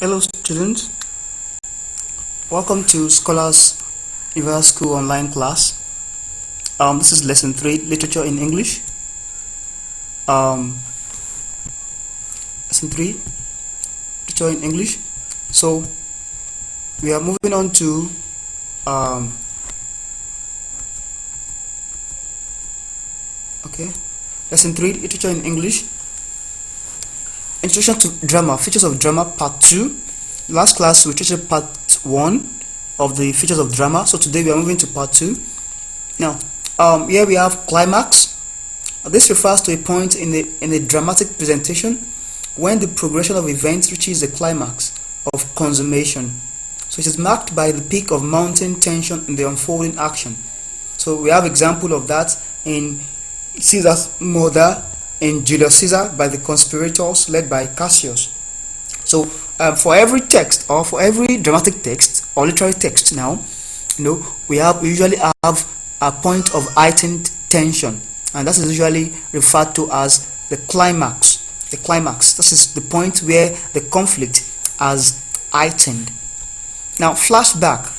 Hello students, welcome to Scholars Universal School online class. This is lesson 3, literature in English. Lesson 3, literature in English. So we are moving on to lesson 3, literature in English. Introduction to drama, features of drama, part 2. Last class we treated part 1 of the features of drama, so today we are moving to part 2. Now here we have climax. This refers to a point in a dramatic presentation when the progression of events reaches the climax of consummation. So it is marked by the peak of mounting tension in the unfolding action. So we have example of that in Caesar's murder in Julius Caesar by the conspirators led by Cassius. So for every text, or for every dramatic text or literary text, now we usually have a point of heightened tension, and that is usually referred to as the climax. The climax, this is the point where the conflict has heightened. Now flashback,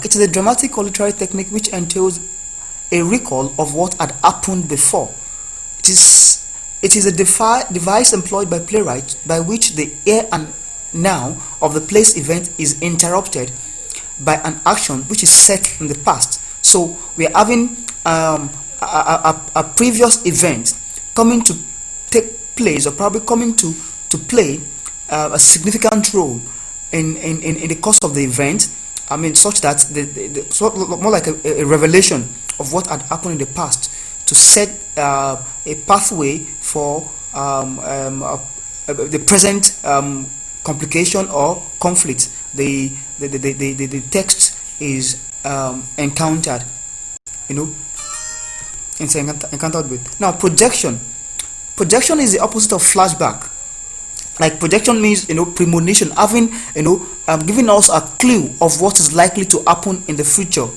it is a dramatic or literary technique which entails a recall of what had happened before. It is a device employed by playwrights by which the here and now of the play's event is interrupted by an action which is set in the past. So we are having a previous event coming to take place, or probably coming to play a significant role in the course of the event. I mean, such that more like a revelation of what had happened in the past, to set a pathway for the present complication or conflict the text is encountered, encountered with. Now projection is the opposite of flashback. Like projection means premonition, having giving us a clue of what is likely to happen in the future.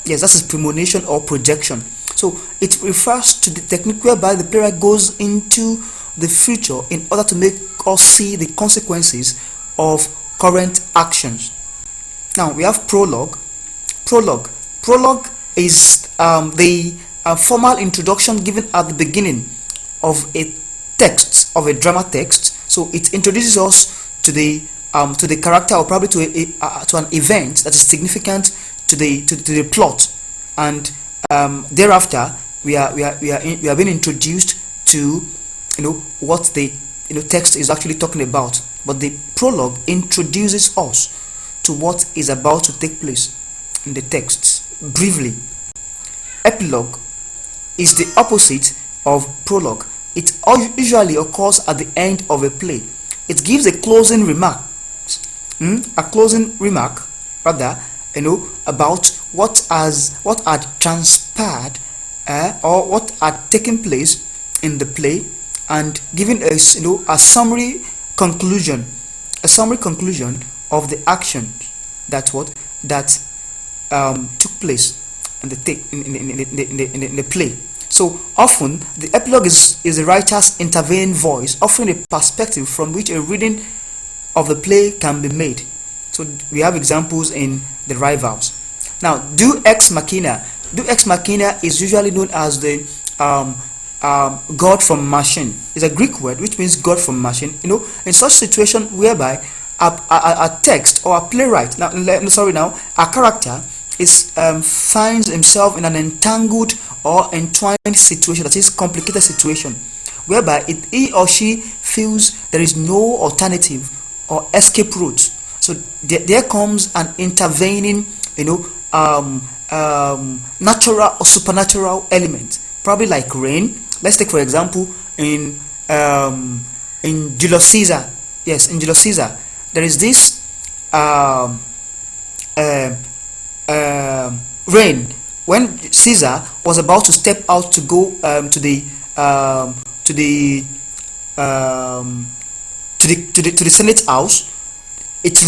Yes, that is premonition or projection. So it refers to the technique whereby the playwright goes into the future in order to make us see the consequences of current actions. Now we have prologue. Prologue is the formal introduction given at the beginning of a text, of a drama text. So it introduces us to the character, or probably to an event that is significant to the plot, and thereafter we are being introduced to what the text is actually talking about. But the prologue introduces us to what is about to take place in the text briefly. Epilogue is the opposite of prologue. It usually occurs at the end of a play. It gives a closing remark, about what had transpired or what had taken place in the play, and giving us a summary conclusion of the action that took place in the play. So often the epilogue is the writer's intervening voice, offering a perspective from which a reading of the play can be made. So we have examples in The Rivals. Now, Deus ex machina. Deus ex machina is usually known as the God from machine. It's a Greek word which means God from machine. In such situation whereby a text or a playwright, a character finds himself in an entangled or entwined situation, that is complicated situation, whereby he or she feels there is no alternative or escape route. So there comes an intervening, natural or supernatural element, probably like rain. Let's take for example in Julius Caesar. Yes, in Julius Caesar, there is this rain when Caesar was about to step out to go to the Senate house. It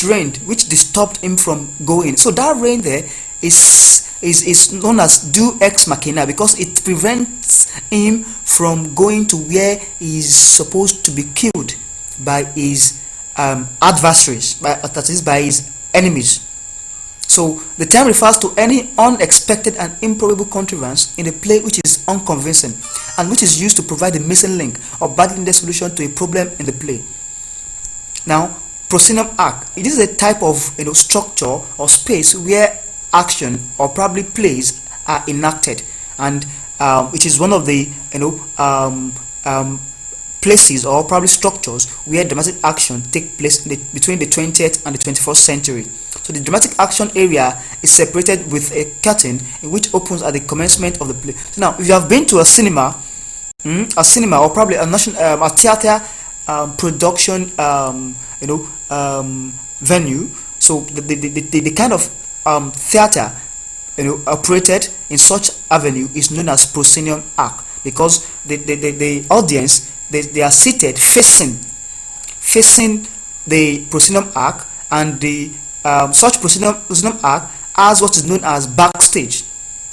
rained, which disturbed him from going. So that rain there is known as Deus ex machina, because it prevents him from going to where he is supposed to be killed. by his adversaries, that is by his enemies. So the term refers to any unexpected and improbable contrivance in a play which is unconvincing and which is used to provide a missing link or badly needed solution to a problem in the play. Now, proscenium arc. It is a type of structure or space where action or probably plays are enacted, and it is one of the places or probably structures where dramatic action take place between the 20th and the 21st century. So the dramatic action area is separated with a curtain in which opens at the commencement of the play. So now, if you have been to a cinema or probably a theater production venue, so the kind of theater operated in such avenue is known as proscenium arc, because the audience, they are seated facing the proscenium arc, and the such proscenium arc as what is known as backstage.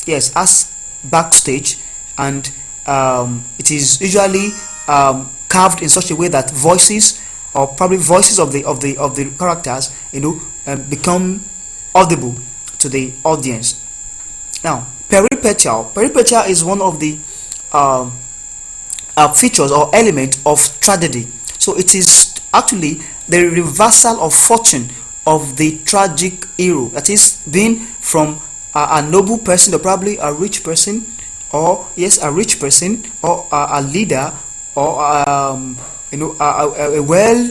Yes, as backstage, and it is usually carved in such a way that voices, or probably voices of the characters, become audible to the audience. Now, peripetual is one of the features or element of tragedy. So it is actually the reversal of fortune of the tragic hero, that is, being from a noble person, or probably a rich person, or yes, a rich person, or a leader, or a well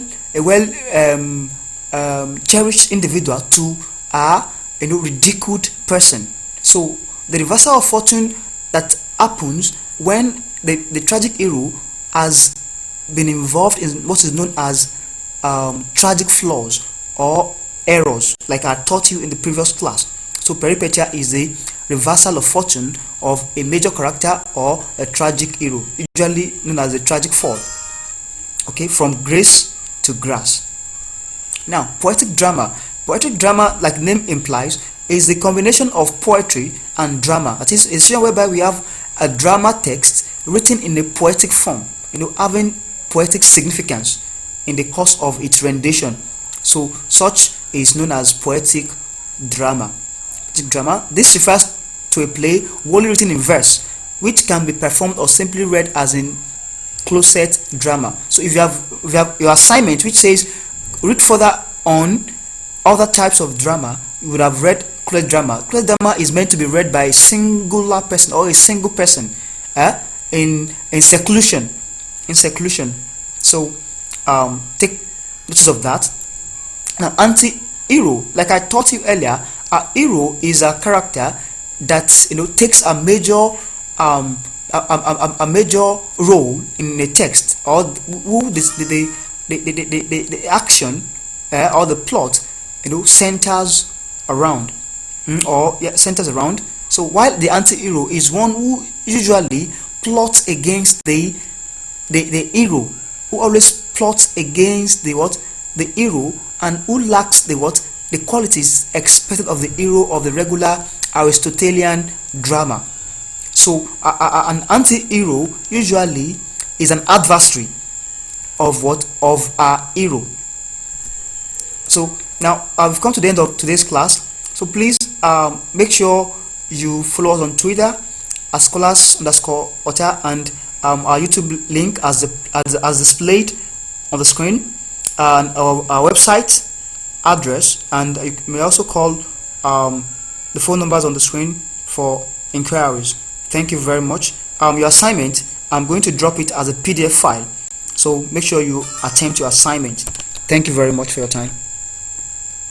cherished individual, to a ridiculed person. So the reversal of fortune that happens when the tragic hero has been involved in what is known as tragic flaws or errors, like I taught you in the previous class. So peripetia is the reversal of fortune of a major character or a tragic hero, usually known as the tragic fall. Okay, from grace to grass. Now, poetic drama, like name implies, is the combination of poetry and drama. That is a situation whereby we have a drama text written in a poetic form, having poetic significance in the course of its rendition. So such is known as poetic drama. This refers to a play wholly written in verse, which can be performed or simply read as in closet drama. So if you have your assignment which says read further on other types of drama, you would have read closet drama. Closet drama is meant to be read by a singular person or a single person in seclusion. So take notice of that. Now, anti-hero, like I taught you earlier, a hero is a character that takes a major role in a text, or who the action or the plot centers around, centers around. So while the anti-hero is one who usually plots against the hero, who always plots against the hero, and who lacks the qualities expected of the hero of the regular Aristotelian drama. So an anti-hero usually is an adversary of a hero. So now I've come to the end of today's class. So please make sure you follow us on Twitter as scholars_author, and our YouTube link as displayed on the screen, and our website address, and you may also call the phone numbers on the screen for inquiries. Thank you very much. Your assignment, I'm going to drop it as a PDF file, so make sure you attempt your assignment. Thank you very much for your time.